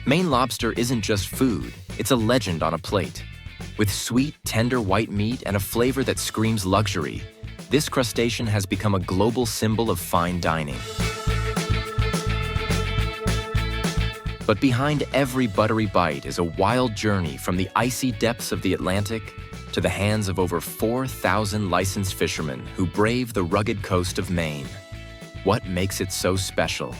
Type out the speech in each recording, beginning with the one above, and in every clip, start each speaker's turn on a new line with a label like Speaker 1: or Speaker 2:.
Speaker 1: Maine lobster isn't just food, it's a legend on a plate. With sweet, tender white meat and a flavor that screams luxury, this crustacean has become a global symbol of fine dining. But behind every buttery bite is a wild journey from the icy depths of the Atlantic to the hands of over 4,000 licensed fishermen who brave the rugged coast of Maine. What makes it so special?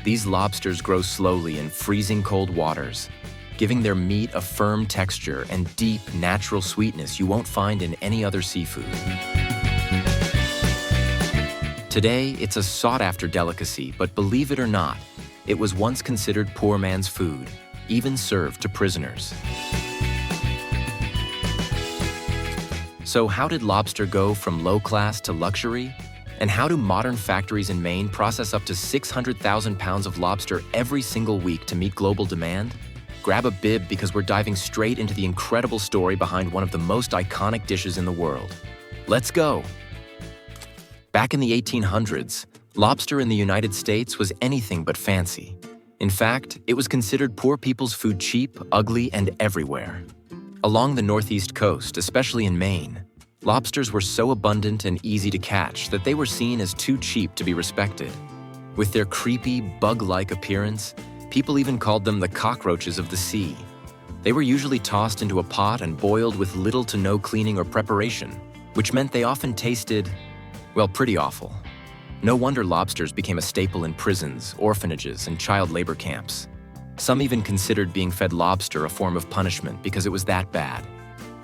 Speaker 1: These lobsters grow slowly in freezing cold waters, giving their meat a firm texture and deep, natural sweetness you won't find in any other seafood. Today, it's a sought-after delicacy, but believe it or not, it was once considered poor man's food, even served to prisoners. So how did lobster go from low class to luxury? And how do modern factories in Maine process up to 600,000 pounds of lobster every single week to meet global demand? Grab a bib because we're diving straight into the incredible story behind one of the most iconic dishes in the world. Let's go! Back in the 1800s, lobster in the United States was anything but fancy. In fact, it was considered poor people's food, cheap, ugly, and everywhere. Along the northeast coast, especially in Maine, lobsters were so abundant and easy to catch that they were seen as too cheap to be respected. With their creepy, bug-like appearance, people even called them the cockroaches of the sea. They were usually tossed into a pot and boiled with little to no cleaning or preparation, which meant they often tasted, well, pretty awful. No wonder lobsters became a staple in prisons, orphanages, and child labor camps. Some even considered being fed lobster a form of punishment because it was that bad.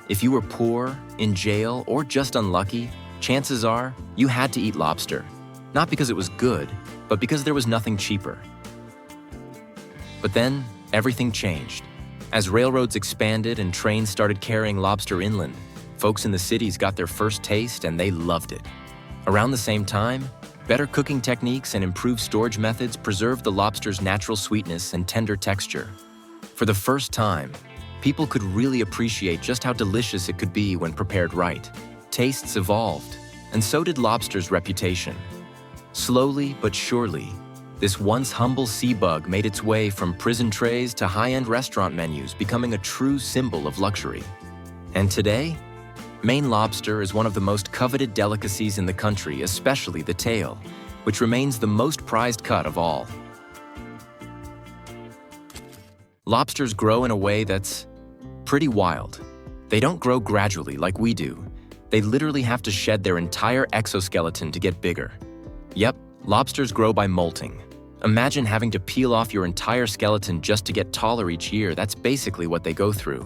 Speaker 1: If you were poor, in jail, or just unlucky, chances are you had to eat lobster. Not because it was good, but because there was nothing cheaper. But then, everything changed. As railroads expanded and trains started carrying lobster inland, folks in the cities got their first taste and they loved it. Around the same time, better cooking techniques and improved storage methods preserved the lobster's natural sweetness and tender texture. For the first time, people could really appreciate just how delicious it could be when prepared right. Tastes evolved, and so did lobster's reputation. Slowly but surely, this once humble sea bug made its way from prison trays to high-end restaurant menus, becoming a true symbol of luxury. And today, Maine lobster is one of the most coveted delicacies in the country, especially the tail, which remains the most prized cut of all. Lobsters grow in a way that's pretty wild. They don't grow gradually like we do. They literally have to shed their entire exoskeleton to get bigger. Yep, lobsters grow by molting. Imagine having to peel off your entire skeleton just to get taller each year. That's basically what they go through.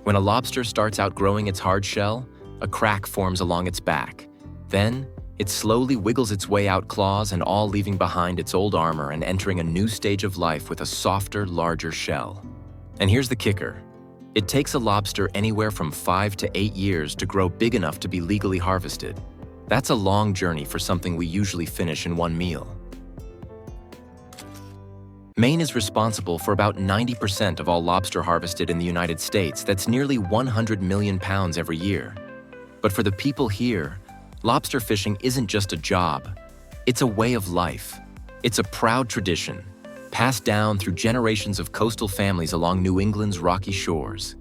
Speaker 1: When a lobster starts outgrowing its hard shell, a crack forms along its back. Then, it slowly wiggles its way out, claws and all, leaving behind its old armor and entering a new stage of life with a softer, larger shell. And here's the kicker. It takes a lobster anywhere from 5 to 8 years to grow big enough to be legally harvested. That's a long journey for something we usually finish in one meal. Maine is responsible for about 90% of all lobster harvested in the United States. That's nearly 100 million pounds every year. But for the people here, lobster fishing isn't just a job. It's a way of life. It's a proud tradition, passed down through generations of coastal families along New England's rocky shores.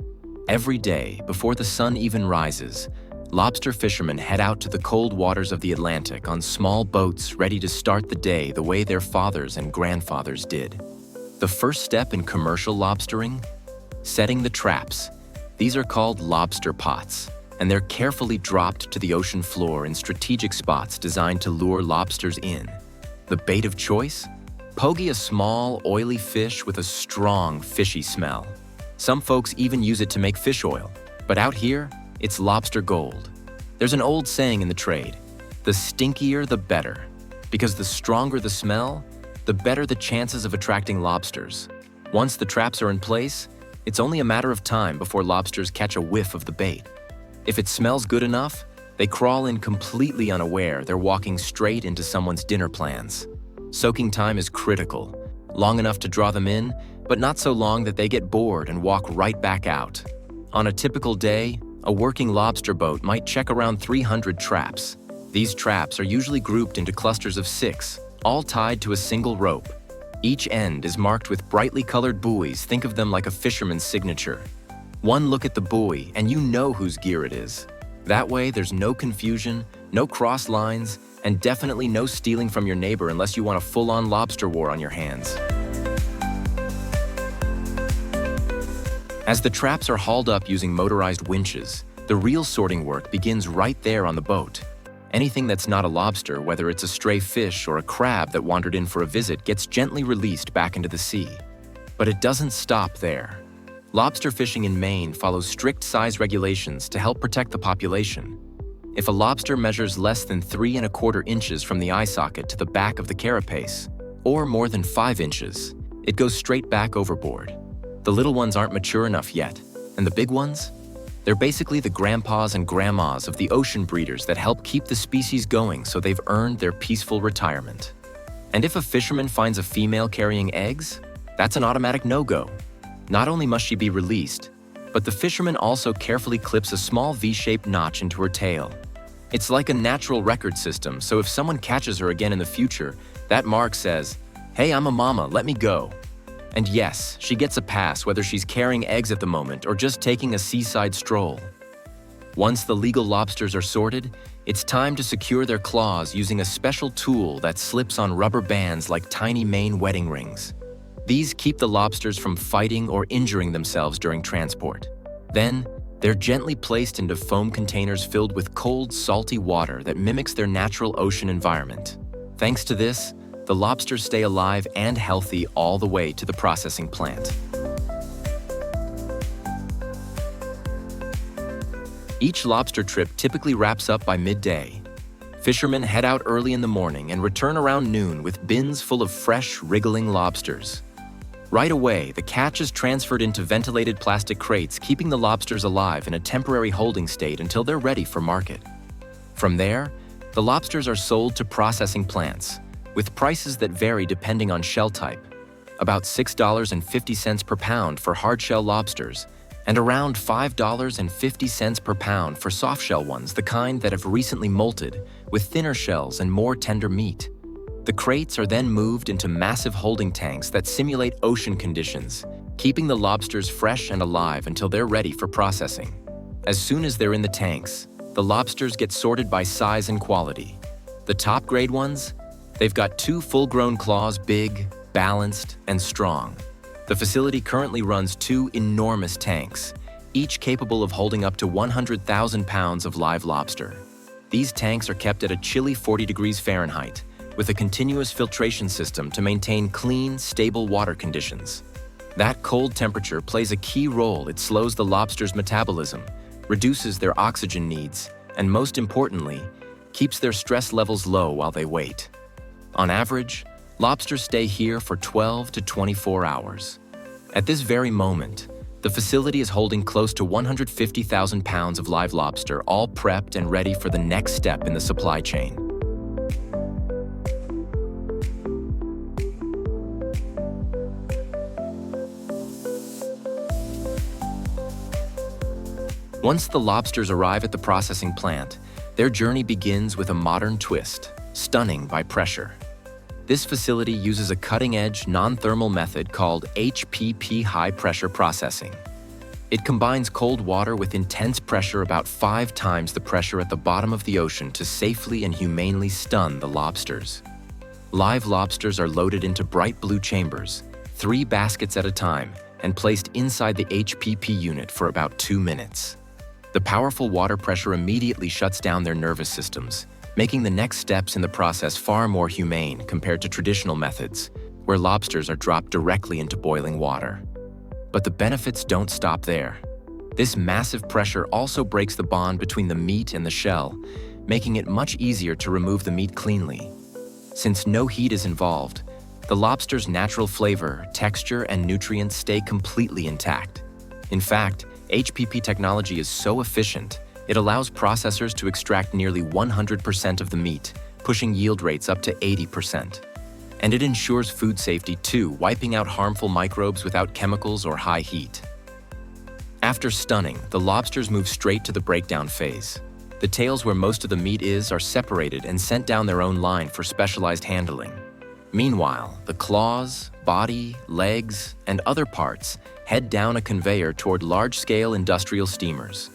Speaker 1: Every day, before the sun even rises, lobster fishermen head out to the cold waters of the Atlantic on small boats ready to start the day the way their fathers and grandfathers did. The first step in commercial lobstering? Setting the traps. These are called lobster pots, and they're carefully dropped to the ocean floor in strategic spots designed to lure lobsters in. The bait of choice? Pogie, a small, oily fish with a strong, fishy smell. Some folks even use it to make fish oil, but out here, it's lobster gold. There's an old saying in the trade, the stinkier the better, because the stronger the smell, the better the chances of attracting lobsters. Once the traps are in place, it's only a matter of time before lobsters catch a whiff of the bait. If it smells good enough, they crawl in completely unaware they're walking straight into someone's dinner plans. Soaking time is critical, long enough to draw them in, but not so long that they get bored and walk right back out. On a typical day, a working lobster boat might check around 300 traps, These traps are usually grouped into clusters of 6, all tied to a single rope. Each end is marked with brightly colored buoys. Think of them like a fisherman's signature. One look at the buoy and you know whose gear it is. That way, there's no confusion, no cross lines, and definitely no stealing from your neighbor unless you want a full-on lobster war on your hands. As the traps are hauled up using motorized winches, the real sorting work begins right there on the boat. Anything that's not a lobster, whether it's a stray fish or a crab that wandered in for a visit, gets gently released back into the sea. But it doesn't stop there. Lobster fishing in Maine follows strict size regulations to help protect the population. If a lobster measures less than 3¼ inches from the eye socket to the back of the carapace, or more than 5 inches, it goes straight back overboard. The little ones aren't mature enough yet, and the big ones? They're basically the grandpas and grandmas of the ocean breeders that help keep the species going so they've earned their peaceful retirement. And if a fisherman finds a female carrying eggs, that's an automatic no-go. Not only must she be released, but the fisherman also carefully clips a small V-shaped notch into her tail. It's like a natural record system, so if someone catches her again in the future, that mark says, "Hey, I'm a mama, let me go." And yes, she gets a pass whether she's carrying eggs at the moment or just taking a seaside stroll. Once the legal lobsters are sorted, it's time to secure their claws using a special tool that slips on rubber bands like tiny Maine wedding rings. These keep the lobsters from fighting or injuring themselves during transport. Then, they're gently placed into foam containers filled with cold, salty water that mimics their natural ocean environment. Thanks to this, the lobsters stay alive and healthy all the way to the processing plant. Each lobster trip typically wraps up by midday. Fishermen head out early in the morning and return around noon with bins full of fresh, wriggling lobsters. Right away, the catch is transferred into ventilated plastic crates, keeping the lobsters alive in a temporary holding state until they're ready for market. From there, the lobsters are sold to processing plants, with prices that vary depending on shell type, about $6.50 per pound for hard-shell lobsters, and around $5.50 per pound for soft-shell ones, the kind that have recently molted, with thinner shells and more tender meat. The crates are then moved into massive holding tanks that simulate ocean conditions, keeping the lobsters fresh and alive until they're ready for processing. As soon as they're in the tanks, the lobsters get sorted by size and quality. The top-grade ones? They've got 2 full-grown claws, big, balanced, and strong. The facility currently runs 2 enormous tanks, each capable of holding up to 100,000 pounds of live lobster. These tanks are kept at a chilly 40 degrees Fahrenheit, with a continuous filtration system to maintain clean, stable water conditions. That cold temperature plays a key role. It slows the lobster's metabolism, reduces their oxygen needs, and most importantly, keeps their stress levels low while they wait. On average, lobsters stay here for 12 to 24 hours. At this very moment, the facility is holding close to 150,000 pounds of live lobster, all prepped and ready for the next step in the supply chain. Once the lobsters arrive at the processing plant, their journey begins with a modern twist, stunning by pressure. This facility uses a cutting-edge, non-thermal method called HPP high-pressure processing. It combines cold water with intense pressure, about 5 times the pressure at the bottom of the ocean, to safely and humanely stun the lobsters. Live lobsters are loaded into bright blue chambers, 3 baskets at a time, and placed inside the HPP unit for about 2 minutes. The powerful water pressure immediately shuts down their nervous systems, making the next steps in the process far more humane compared to traditional methods, where lobsters are dropped directly into boiling water. But the benefits don't stop there. This massive pressure also breaks the bond between the meat and the shell, making it much easier to remove the meat cleanly. Since no heat is involved, the lobster's natural flavor, texture, and nutrients stay completely intact. In fact, HPP technology is so efficient, it allows processors to extract nearly 100% of the meat, pushing yield rates up to 80%. And it ensures food safety too, wiping out harmful microbes without chemicals or high heat. After stunning, the lobsters move straight to the breakdown phase. The tails where most of the meat is are separated and sent down their own line for specialized handling. Meanwhile, the claws, body, legs, and other parts head down a conveyor toward large-scale industrial steamers.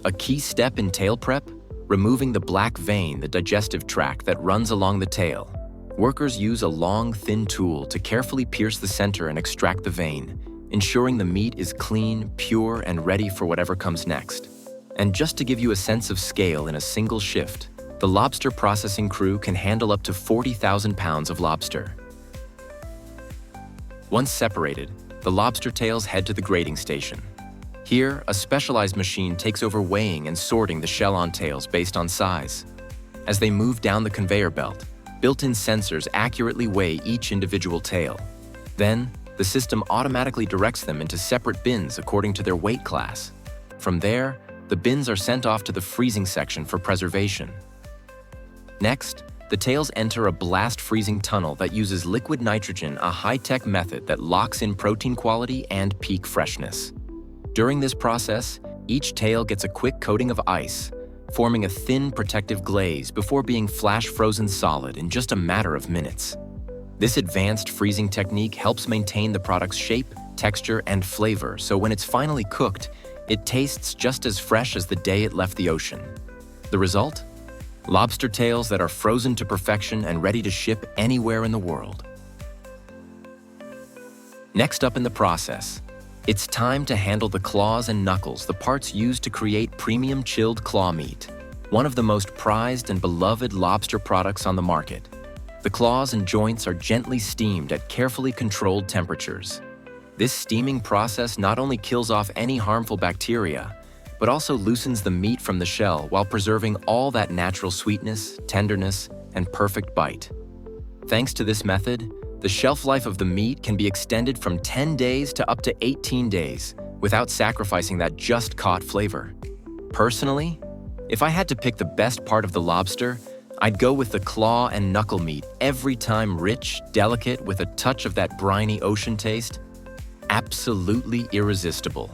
Speaker 1: A key step in tail prep? Removing the black vein, the digestive tract that runs along the tail. Workers use a long, thin tool to carefully pierce the center and extract the vein, ensuring the meat is clean, pure, and ready for whatever comes next. And just to give you a sense of scale in a single shift, the lobster processing crew can handle up to 40,000 pounds of lobster. Once separated, the lobster tails head to the grading station. Here, a specialized machine takes over weighing and sorting the shell-on tails based on size. As they move down the conveyor belt, built-in sensors accurately weigh each individual tail. Then, the system automatically directs them into separate bins according to their weight class. From there, the bins are sent off to the freezing section for preservation. Next, the tails enter a blast freezing tunnel that uses liquid nitrogen, a high-tech method that locks in protein quality and peak freshness. During this process, each tail gets a quick coating of ice, forming a thin protective glaze before being flash frozen solid in just a matter of minutes. This advanced freezing technique helps maintain the product's shape, texture, and flavor, so when it's finally cooked, it tastes just as fresh as the day it left the ocean. The result? Lobster tails that are frozen to perfection and ready to ship anywhere in the world. Next up in the process, it's time to handle the claws and knuckles, the parts used to create premium chilled claw meat, one of the most prized and beloved lobster products on the market. The claws and joints are gently steamed at carefully controlled temperatures. This steaming process not only kills off any harmful bacteria, but also loosens the meat from the shell while preserving all that natural sweetness, tenderness, and perfect bite. Thanks to this method, the shelf life of the meat can be extended from 10 days to up to 18 days without sacrificing that just-caught flavor. Personally, if I had to pick the best part of the lobster, I'd go with the claw and knuckle meat, every time rich, delicate, with a touch of that briny ocean taste. Absolutely irresistible.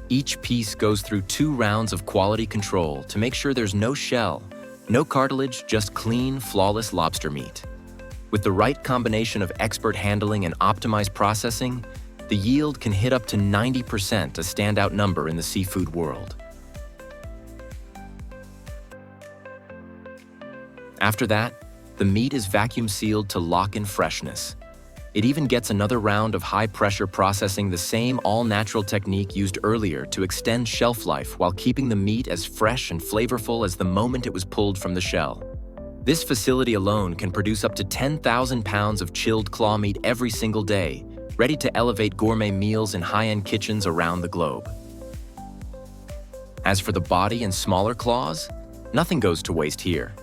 Speaker 1: Each piece goes through 2 rounds of quality control to make sure there's no shell, no cartilage, just clean, flawless lobster meat. With the right combination of expert handling and optimized processing, the yield can hit up to 90%, a standout number in the seafood world. After that, the meat is vacuum sealed to lock in freshness. It even gets another round of high-pressure processing, the same all-natural technique used earlier to extend shelf life while keeping the meat as fresh and flavorful as the moment it was pulled from the shell. This facility alone can produce up to 10,000 pounds of chilled claw meat every single day, ready to elevate gourmet meals in high-end kitchens around the globe. As for the body and smaller claws, nothing goes to waste here.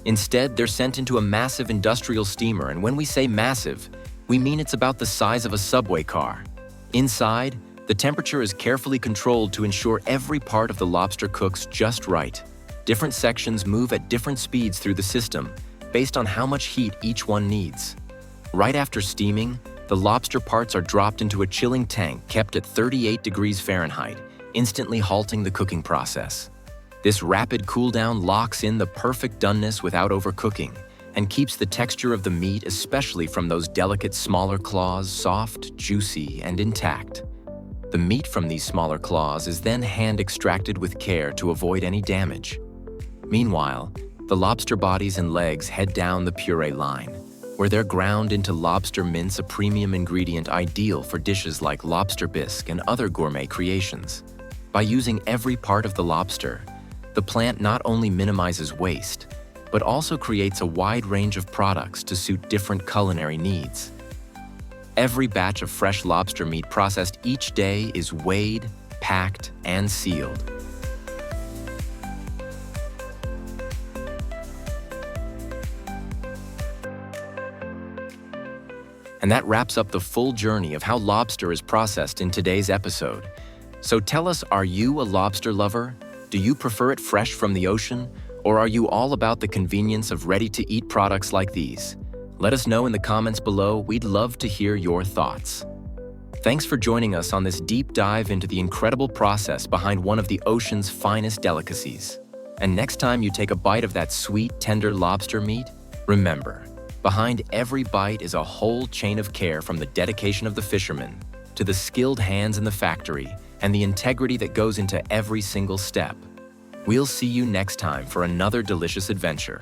Speaker 1: Instead, they're sent into a massive industrial steamer, and when we say massive, we mean it's about the size of a subway car. Inside, the temperature is carefully controlled to ensure every part of the lobster cooks just right. Different sections move at different speeds through the system, based on how much heat each one needs. Right after steaming, the lobster parts are dropped into a chilling tank kept at 38 degrees Fahrenheit, instantly halting the cooking process. This rapid cool-down locks in the perfect doneness without overcooking, and keeps the texture of the meat, especially from those delicate smaller claws, soft, juicy, and intact. The meat from these smaller claws is then hand-extracted with care to avoid any damage. Meanwhile, the lobster bodies and legs head down the puree line, where they're ground into lobster mince, a premium ingredient ideal for dishes like lobster bisque and other gourmet creations. By using every part of the lobster, the plant not only minimizes waste, but also creates a wide range of products to suit different culinary needs. Every batch of fresh lobster meat processed each day is weighed, packed, and sealed. And that wraps up the full journey of how lobster is processed in today's episode. So tell us, are you a lobster lover? Do you prefer it fresh from the ocean? Or are you all about the convenience of ready-to-eat products like these? Let us know in the comments below. We'd love to hear your thoughts. Thanks for joining us on this deep dive into the incredible process behind one of the ocean's finest delicacies. And next time you take a bite of that sweet, tender lobster meat, remember, behind every bite is a whole chain of care, from the dedication of the fishermen to the skilled hands in the factory and the integrity that goes into every single step. We'll see you next time for another delicious adventure.